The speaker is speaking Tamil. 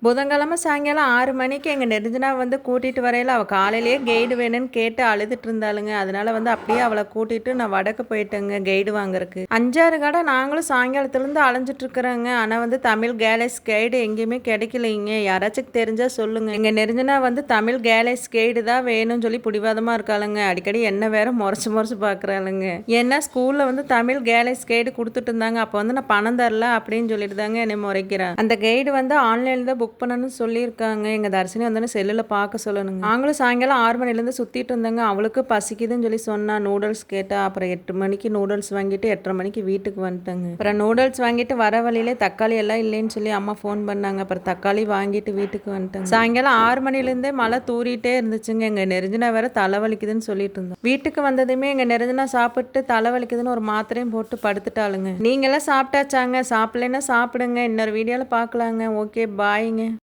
புதன்கிழமை சாயங்காலம் 6 மணிக்கு எங்கள் நெருஞ்சினா வந்து கூட்டிகிட்டு வரையில அவள் காலையிலேயே கைடு வேணும்னு கேட்டு அழுதுட்டு இருந்தாளுங்க. அதனால வந்து அப்படியே அவளை கூட்டிகிட்டு நான் வடக்கு போயிட்டேங்க கைடு வாங்குறதுக்கு. 5-6 கடை நாங்களும் சாயங்காலத்துலேருந்து அலைஞ்சிட்டு இருக்கிறோங்க. ஆனால் வந்து தமிழ் கேலேஸ் கைடு எங்கேயுமே கிடைக்கலைங்க. யாராச்சும் தெரிஞ்சால் சொல்லுங்கள். எங்கள் நெருஞ்சினா வந்து தமிழ் கேலேஸ் கைடு தான் வேணும்னு சொல்லி பிடிவாதமாக இருக்காளுங்க. அடிக்கடி என்ன வேற முறைச்சு பார்க்குறாளுங்க. ஏன்னா ஸ்கூலில் வந்து தமிழ் கேலேஸ் கைடு கொடுத்துட்டு இருந்தாங்க. அப்போ வந்து நான் பணம் தரல அப்படின்னு சொல்லிட்டு தாங்க என்னை முறைக்கிறேன். அந்த கைடு வந்து ஆன்லைனில் தான் புக் பண்ணணும்னு சொல்லியிருக்காங்க. எங்கள் தர்ஷினி வந்தோடனே செல்லில் பார்க்க சொல்லணுங்க. நாங்களும் சாயங்காலம் 6 மணிலேருந்து சுற்றிட்டு இருந்தாங்க. அவளுக்கு பசிக்குதுன்னு சொல்லி சொன்னா. நூடுல்ஸ் கேட்டா. அப்புறம் 8 மணிக்கு நூடுல்ஸ் வாங்கிட்டு 8:30 மணிக்கு வீட்டுக்கு வந்துட்டேங்க. அப்புறம் நூடுல்ஸ் வாங்கிட்டு வர வழியிலே தக்காளி எல்லாம் இல்லைன்னு சொல்லி அம்மா ஃபோன் பண்ணாங்க. அப்புறம் தக்காளி வாங்கிட்டு வீட்டுக்கு வந்துட்டேங்க. சாயங்காலம் 6 மணிலேருந்தே மழை தூரிட்டே இருந்துச்சுங்க. எங்கள் நெருஞ்சினா வேற தலைவலிக்குதுன்னு சொல்லிட்டு இருந்தோம். வீட்டுக்கு வந்ததுமே எங்கள் நெருஞ்சினா சாப்பிட்டு தலைவலிக்குதுன்னு ஒரு மாத்திரையும் போட்டு படுத்துட்டாளுங்க. நீங்களாம் சாப்பிட்டாச்சாங்க? சாப்பிட்லன்னா சாப்பிடுங்க. இன்னொரு வீடியோவில் பார்க்கலாங்க. ஓகே பாய்ங்க.